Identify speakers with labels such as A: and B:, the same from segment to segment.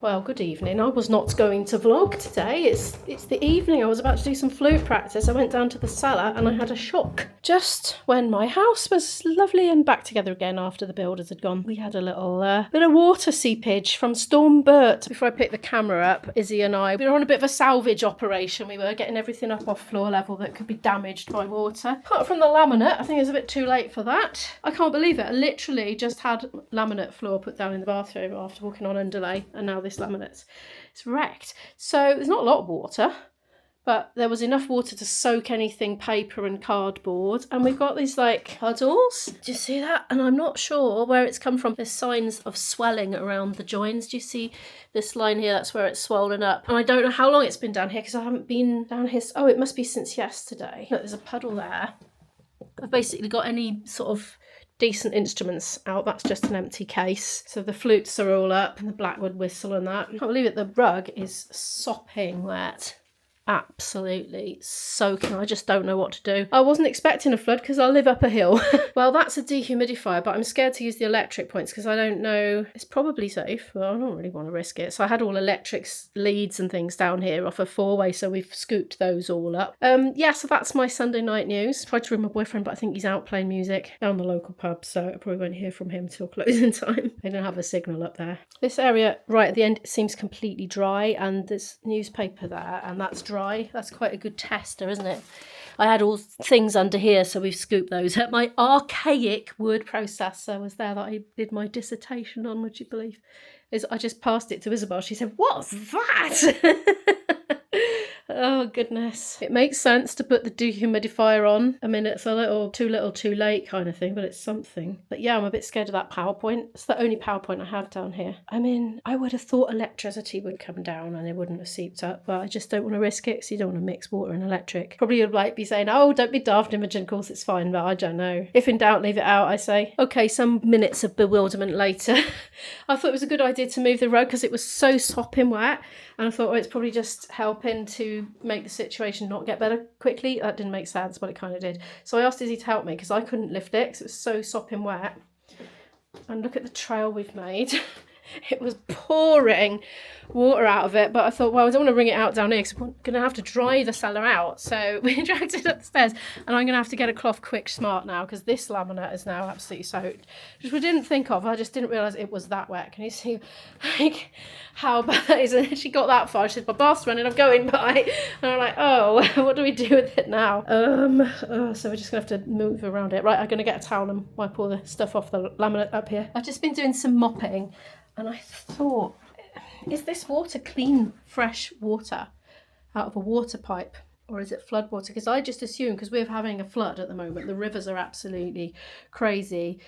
A: Well, good evening. I was not going to vlog today. It's the evening. I was about to do some flute practice. I went down to the cellar and I had a shock. Just when my house was lovely and back together again after the builders had gone, we had a little bit of water seepage from Storm Bert. Before I picked the camera up, Izzy and I, we were on a bit of a salvage operation. We were getting everything up off floor level that could be damaged by water. Apart from the laminate, I think it was a bit too late for that. I can't believe it. I literally just had laminate floor put down in the bathroom after walking on underlay, and now this laminate, it's wrecked. So there's not a lot of water, but there was enough water to soak anything paper and cardboard, and we've got these like puddles. Do you see that? And I'm not sure where it's come from. There's signs of swelling around the joins. Do you see this line here? That's where it's swollen up, and I don't know how long it's been down here because I haven't been down here. Oh, it must be since yesterday. Look, there's a puddle there. I've basically got any sort of decent instruments out. That's just an empty case. So the flutes are all up and the blackwood whistle and that. I can't believe it. The rug is sopping wet. Absolutely soaking. I just don't know what to do. I wasn't expecting a flood because I live up a hill. Well, that's a dehumidifier, but I'm scared to use the electric points because I don't know. It's probably safe, but I don't really want to risk it. So I had all electric leads and things down here off a four-way, so we've scooped those all up. Yeah, so that's my Sunday night news. Tried to ring my boyfriend, but I think he's out playing music down the local pub, so I probably won't hear from him till closing time. They don't have a signal up there. This area right at the end seems completely dry, and there's newspaper there, and that's dry. That's quite a good tester, isn't it? I had all things under here, so we've scooped those. My archaic word processor was there that I did my dissertation on, would you believe? I just passed it to Isabel. She said, "What's that?" Oh, goodness. It makes sense to put the dehumidifier on. I mean, it's a little, too late kind of thing, but it's something. But yeah, I'm a bit scared of that PowerPoint. It's the only PowerPoint I have down here. I mean, I would have thought electricity would come down and it wouldn't have seeped up, but I just don't want to risk it because you don't want to mix water and electric. Probably would like be saying, "Oh, don't be daft, Imogen, of course it's fine," but I don't know. If in doubt, leave it out, I say. Okay, some minutes of bewilderment later. I thought it was a good idea to move the rug because it was so sopping wet, and I thought, oh, it's probably just helping to make the situation not get better quickly. That didn't make sense, but it kind of did. So I asked Izzy to help me because I couldn't lift it because it was so sopping wet. And look at the trail we've made. It was pouring water out of it, but I thought, well, I don't want to wring it out down here because I'm going to have to dry the cellar out. So we dragged it up the stairs, and I'm going to have to get a cloth quick smart now because this laminate is now absolutely soaked, which we didn't think of. I just didn't realise it was that wet. Can you see like how bad that is? And she got that far. She said, "My bath's running, I'm going by." And I'm like, oh, what do we do with it now? So we're just going to have to move around it. Right, I'm going to get a towel and wipe all the stuff off the laminate up here. I've just been doing some mopping, and I thought, is this water clean, fresh water out of a water pipe? Or is it flood water? Because I just assume, because we're having a flood at the moment, the rivers are absolutely crazy.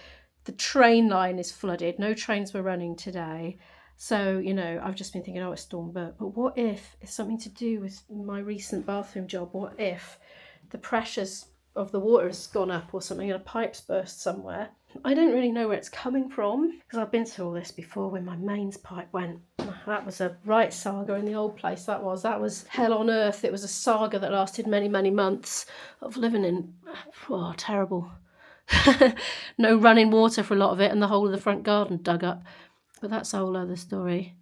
A: The train line is flooded. No trains were running today. So, you know, I've just been thinking, oh, it's Storm Bert. But what if it's something to do with my recent bathroom job? What if the pressures of the water has gone up or something and a pipe's burst somewhere? I don't really know where it's coming from because I've been through all this before when my mains pipe went. That was a right saga in the old place. That was hell on earth. It was a saga that lasted many, many months of living in, oh, terrible. No running water for a lot of it, and the whole of the front garden dug up. But that's a whole other story.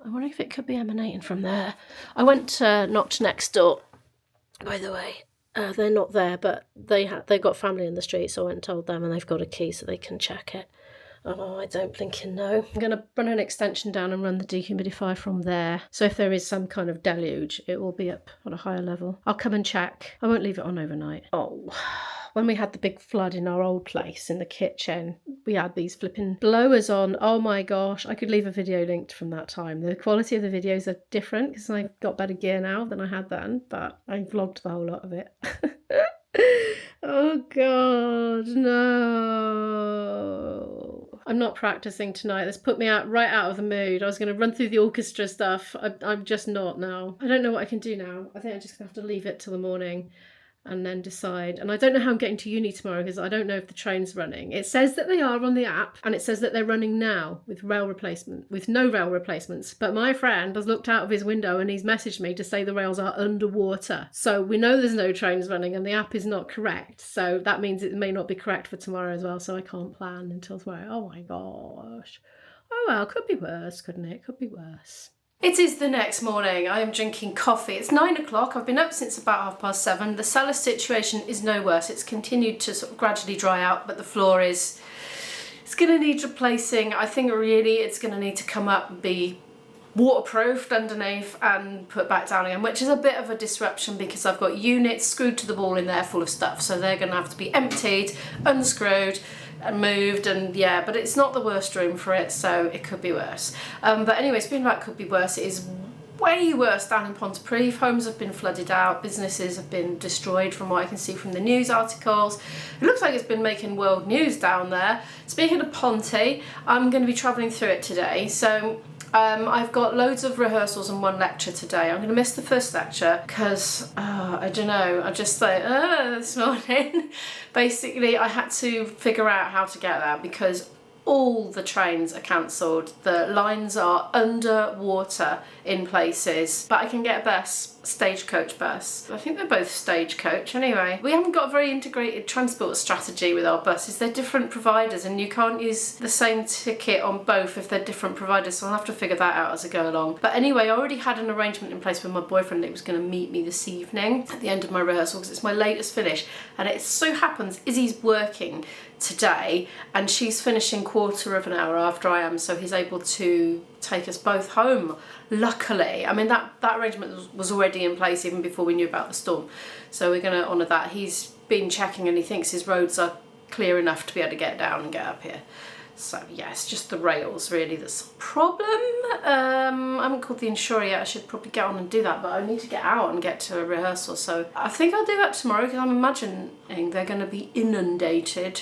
A: I wonder if it could be emanating from there. I went knocked next door, by the way. They're not there, but they've got family in the street, so I went and told them, and they've got a key so they can check it. Oh, I don't blinking know. I'm going to run an extension down and run the dehumidifier from there. So if there is some kind of deluge, it will be up on a higher level. I'll come and check. I won't leave it on overnight. Oh, when we had the big flood in our old place in the kitchen, we had these flipping blowers on. Oh my gosh, I could leave a video linked from that time. The quality of the videos are different because I've got better gear now than I had then, but I vlogged the whole lot of it. Oh God, no. I'm not practicing tonight. This put me right out of the mood. I was going to run through the orchestra stuff. I'm just not now. I don't know what I can do now. I think I'm just going to have to leave it till the morning and then decide. And I don't know how I'm getting to uni tomorrow because I don't know if the train's running. It says that they are on the app, and it says that they're running now with no rail replacements. But my friend has looked out of his window and he's messaged me to say the rails are underwater. So we know there's no trains running and the app is not correct. So that means it may not be correct for tomorrow as well. So I can't plan until tomorrow. Oh my gosh. Oh well, could be worse, couldn't it? Could be worse. It is the next morning. I am drinking coffee. It's 9 o'clock. I've been up since about 7:30. The cellar situation is no worse. It's continued to sort of gradually dry out, but the floor is, it's going to need replacing. I think really it's going to need to come up and be waterproofed underneath and put back down again, which is a bit of a disruption because I've got units screwed to the wall in there full of stuff, so they're going to have to be emptied, unscrewed and moved, and yeah, but it's not the worst room for it, so it could be worse. But anyway, speaking about could be worse, it is way worse down in Pontypridd. Homes have been flooded out, businesses have been destroyed from what I can see from the news articles. It looks like it's been making world news down there. Speaking of Ponty, I'm going to be travelling through it today, so I've got loads of rehearsals and one lecture today. I'm going to miss the first lecture because, I don't know, I just like, this morning. Basically, I had to figure out how to get there because all the trains are cancelled. The lines are underwater in places, but I can get a bus, stagecoach bus. I think they're both stagecoach anyway. We haven't got a very integrated transport strategy with our buses. They're different providers and you can't use the same ticket on both if they're different providers, so I'll have to figure that out as I go along. But anyway, I already had an arrangement in place with my boyfriend that he was going to meet me this evening at the end of my rehearsal because it's my latest finish, and it so happens Izzy's working today and she's finishing quarter of an hour after I am, so he's able to take us both home, luckily. I mean, that arrangement was already in place even before we knew about the storm, so we're going to honour that. He's been checking and he thinks his roads are clear enough to be able to get down and get up here. So yeah, it's just the rails really that's a problem. I haven't called the insurer yet. I should probably get on and do that, but I need to get out and get to a rehearsal, so I think I'll do that tomorrow because I'm imagining they're going to be inundated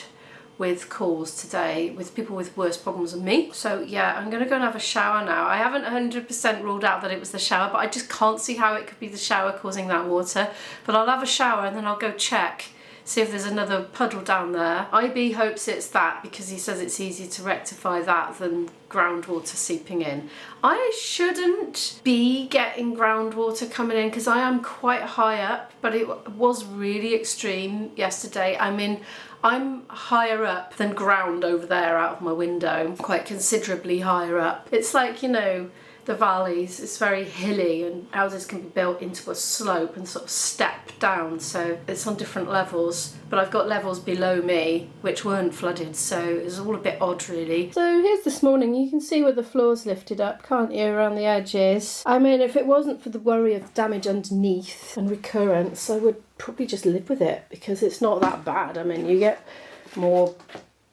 A: with calls today with people with worse problems than me. So yeah, I'm gonna go and have a shower now. I haven't 100% ruled out that it was the shower, but I just can't see how it could be the shower causing that water. But I'll have a shower and then I'll go check, see if there's another puddle down there. IB hopes it's that because he says it's easier to rectify that than groundwater seeping in. I shouldn't be getting groundwater coming in because I am quite high up, but it was really extreme yesterday. I mean, I'm higher up than ground over there out of my window, quite considerably higher up. It's like, you know, the valleys, it's very hilly and houses can be built into a slope and sort of step down, so it's on different levels, but I've got levels below me which weren't flooded, so it's all a bit odd really. So here's this morning. You can see where the floor's lifted up, can't you, around the edges. I mean, if it wasn't for the worry of damage underneath and recurrence, I would probably just live with it because it's not that bad. I mean, you get more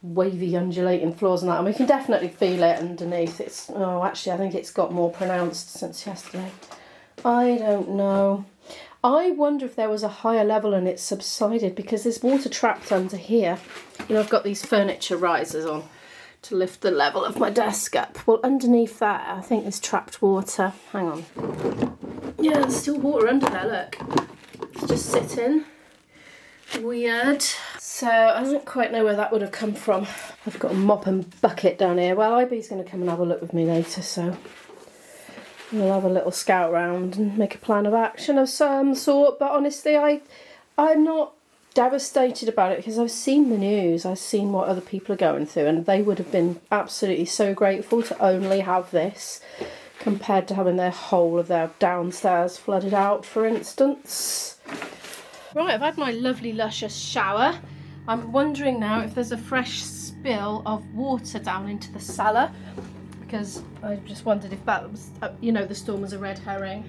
A: wavy undulating floors and that, and we can definitely feel it underneath. It's, oh, actually I think it's got more pronounced since yesterday. I don't know. I wonder if there was a higher level and it subsided because there's water trapped under here. You know, I've got these furniture risers on to lift the level of my desk up. Well, underneath that I think there's trapped water. Hang on. Yeah, there's still water under there, look. It's just sitting. Weird. So I don't quite know where that would have come from. I've got a mop and bucket down here. Well, IB's going to come and have a look with me later, so we'll have a little scout round and make a plan of action of some sort. But honestly, I'm not devastated about it because I've seen the news. I've seen what other people are going through, and they would have been absolutely so grateful to only have this compared to having their whole of their downstairs flooded out, for instance. Right, I've had my lovely luscious shower. I'm wondering now if there's a fresh spill of water down into the cellar, because I just wondered if that was, you know, the storm was a red herring.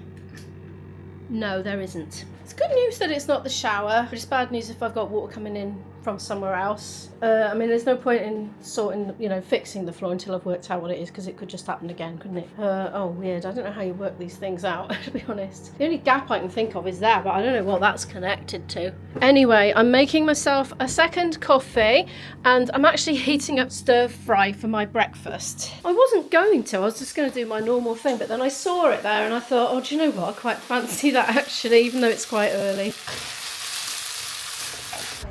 A: No, there isn't. It's good news that it's not the shower, but it's bad news if I've got water coming in from somewhere else. I mean, there's no point in sorting, you know, fixing the floor until I've worked out what it is, because it could just happen again, couldn't it? Oh, weird. I don't know how you work these things out, to be honest. The only gap I can think of is there, but I don't know what that's connected to. Anyway, I'm making myself a second coffee, and I'm actually heating up stir fry for my breakfast. I wasn't going to, I was just going to do my normal thing, but then I saw it there and I thought, oh, do you know what? I quite fancy that actually, even though it's quite early.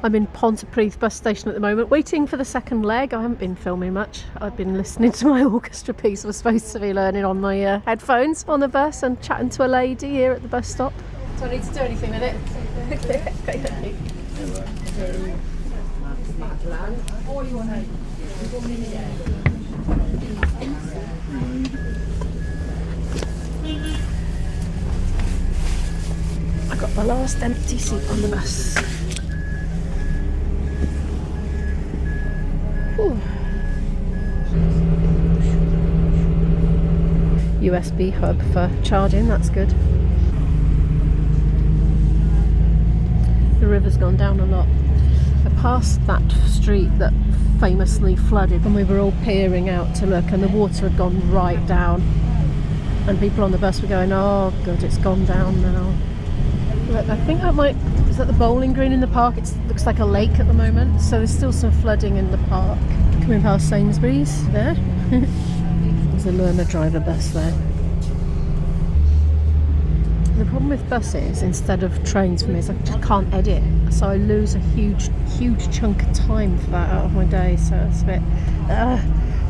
A: I'm in Pontypridd bus station at the moment, waiting for the second leg. I haven't been filming much. I've been listening to my orchestra piece. I was supposed to be learning on my headphones on the bus and chatting to a lady here at the bus stop. Do I need to do anything with it? Okay, thank you. I got the last empty seat on the bus. Ooh. USB hub for charging, that's good. The river's gone down a lot. I passed that street that famously flooded and we were all peering out to look, and the water had gone right down, and people on the bus were going, oh god, it's gone down now. Look, I think is that the bowling green in the park? It looks like a lake at the moment, so there's still some flooding in the park. Coming past Sainsbury's there. There's a learner driver bus there. The problem with buses instead of trains for me is I just can't edit, so I lose a huge chunk of time for that out of my day, so it's a bit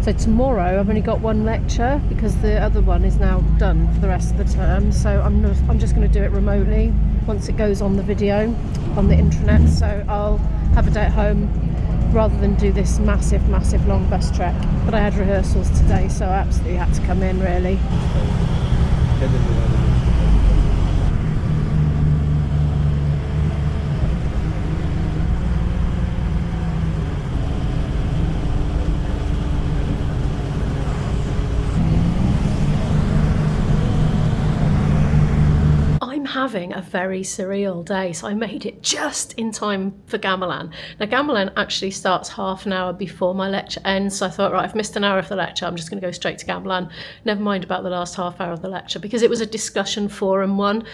A: so tomorrow I've only got one lecture because the other one is now done for the rest of the term, so I'm just going to do it remotely once it goes on the video on the intranet, so I'll have a day at home rather than do this massive long bus trek. But I had rehearsals today, so I absolutely had to come in really. Having a very surreal day, so I made it just in time for gamelan. Now gamelan actually starts half an hour before my lecture ends, so I thought, right, I've missed an hour of the lecture, I'm just going to go straight to gamelan, never mind about the last half hour of the lecture, because it was a discussion forum one,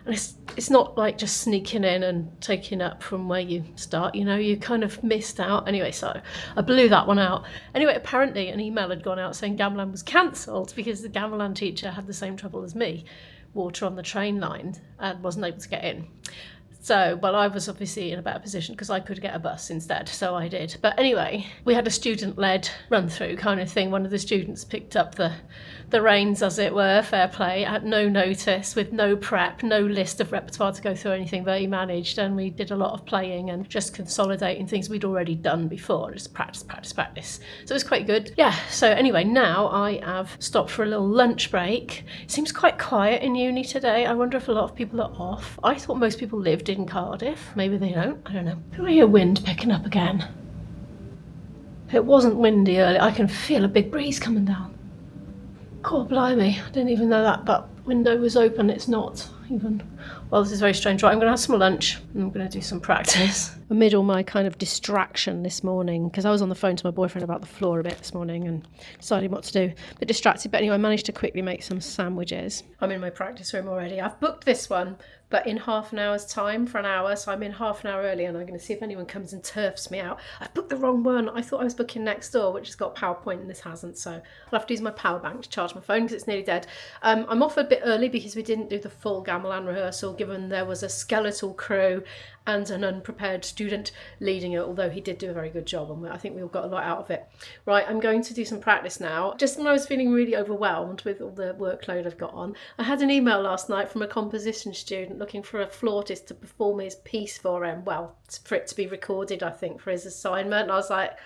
A: and it's not like just sneaking in and taking up from where you start, you know, you kind of missed out. Anyway, so I blew that one out. Anyway, apparently an email had gone out saying gamelan was cancelled because the gamelan teacher had the same trouble as me, water on the train line, and wasn't able to get in. So, well, I was obviously in a better position because I could get a bus instead, so I did. But anyway, we had a student-led run-through kind of thing. One of the students picked up the reins, as it were, fair play, at no notice, with no prep, no list of repertoire to go through or anything, but he managed, and we did a lot of playing and just consolidating things we'd already done before, just practice. So it was quite good. Yeah, so anyway, now I have stopped for a little lunch break. It seems quite quiet in uni today. I wonder if a lot of people are off. I thought most people lived in Cardiff. Maybe they don't. I don't know. Can I hear wind picking up again? It wasn't windy earlier. I can feel a big breeze coming down. God blimey, I didn't even know that window was open. It's not even. Well, this is very strange. Right, I'm going to have some lunch and I'm going to do some practice. Amid all my kind of distraction this morning, because I was on the phone to my boyfriend about the floor a bit this morning and deciding what to do. A bit distracted, but anyway, I managed to quickly make some sandwiches. I'm in my practice room already. I've booked this one, but in half an hour's time for an hour, so I'm in half an hour early and I'm going to see if anyone comes and turfs me out. I've booked the wrong one. I thought I was booking next door, which has got PowerPoint and this hasn't, so I'll have to use my power bank to charge my phone because it's nearly dead. I'm off a bit early because we didn't do the full gamelan rehearsal, given there was a skeletal crew and an unprepared student leading it, although he did do a very good job and I think we all got a lot out of it. Right, I'm going to do some practice now. Just when I was feeling really overwhelmed with all the workload I've got on, I had an email last night from a composition student looking for a flautist to perform his piece for him, well, for it to be recorded, I think, for his assignment. And I was like,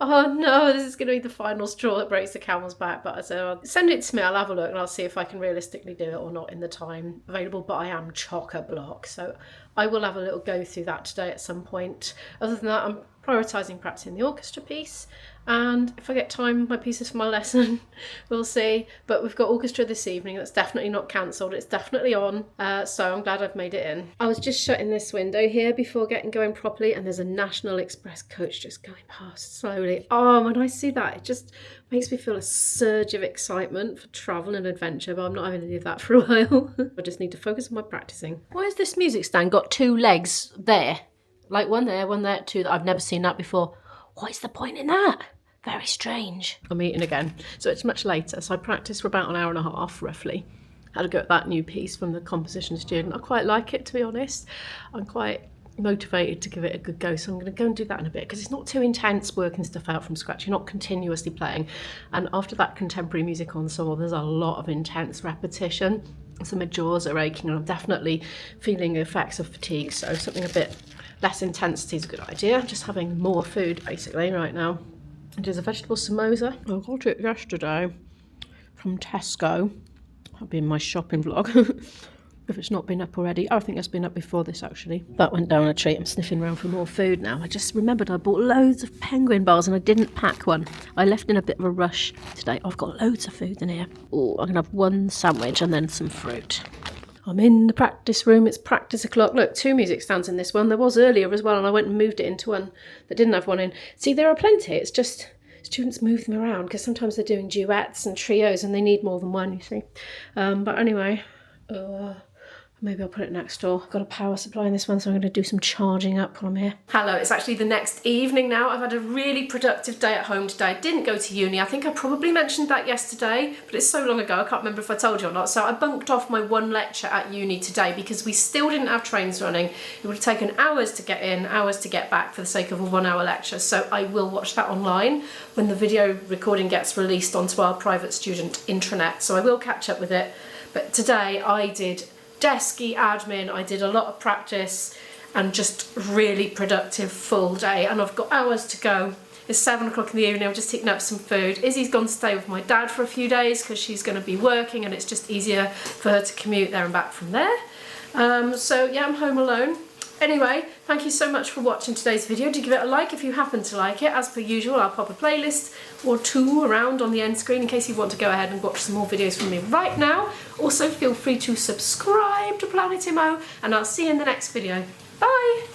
A: oh no, this is going to be the final straw that breaks the camel's back. But I said, send it to me, I'll have a look and I'll see if I can realistically do it or not in the time available. But I am chock-a-block, so I will have a little go through that today at some point. Other than that, I'm prioritising practicing the orchestra piece, and if I get time, my pieces for my lesson, we'll see. But we've got orchestra this evening. That's definitely not cancelled. It's definitely on, so I'm glad I've made it in. I was just shutting this window here before getting going properly, and there's a National Express coach just going past slowly. Oh, when I see that, it just makes me feel a surge of excitement for travel and adventure, but I'm not having any of that for a while. I just need to focus on my practicing. Why has this music stand got two legs there? Like one there, two that I've never seen that before. What is the point in that? Very strange. I'm eating again, so it's much later. So I practiced for about an hour and a half, roughly. Had a go at that new piece from the composition student. I quite like it, to be honest. I'm quite motivated to give it a good go, so I'm going to go and do that in a bit because it's not too intense working stuff out from scratch. You're not continuously playing, and after that contemporary music ensemble, there's a lot of intense repetition. So my jaws are aching, and I'm definitely feeling the effects of fatigue. So something a bit less intensity is a good idea. Just having more food basically right now. It is a vegetable samosa. I got it yesterday from Tesco. That'll be in my shopping vlog. If it's not been up already. Oh, I think it's been up before this, actually. That went down a treat. I'm sniffing around for more food now. I just remembered I bought loads of penguin bars and I didn't pack one. I left in a bit of a rush today. I've got loads of food in here. Oh, I'm going to have one sandwich and then some fruit. I'm in the practice room. It's practice o'clock. Look, 2 music stands in this one. There was earlier as well, and I went and moved it into one that didn't have one in. See, there are plenty. It's just students move them around because sometimes they're doing duets and trios and they need more than one, you see. But anyway, maybe I'll put it next door. I've got a power supply in this one, so I'm going to do some charging up while I'm here. Hello, it's actually the next evening now. I've had a really productive day at home today. I didn't go to uni. I think I probably mentioned that yesterday, but it's so long ago, I can't remember if I told you or not. So I bunked off my one lecture at uni today because we still didn't have trains running. It would have taken hours to get in, hours to get back for the sake of a 1 hour lecture. So I will watch that online when the video recording gets released onto our private student intranet. So I will catch up with it. But today I did desky admin, I did a lot of practice and just really productive full day, and I've got hours to go. It's 7 o'clock in the evening, I'm just heating up some food. Izzy's gone to stay with my dad for a few days because she's going to be working and it's just easier for her to commute there and back from there. So yeah, I'm home alone. Anyway, thank you so much for watching today's video. Do give it a like if you happen to like it. As per usual, I'll pop a playlist or 2 around on the end screen in case you want to go ahead and watch some more videos from me right now. Also, feel free to subscribe to Planet Immo, and I'll see you in the next video. Bye!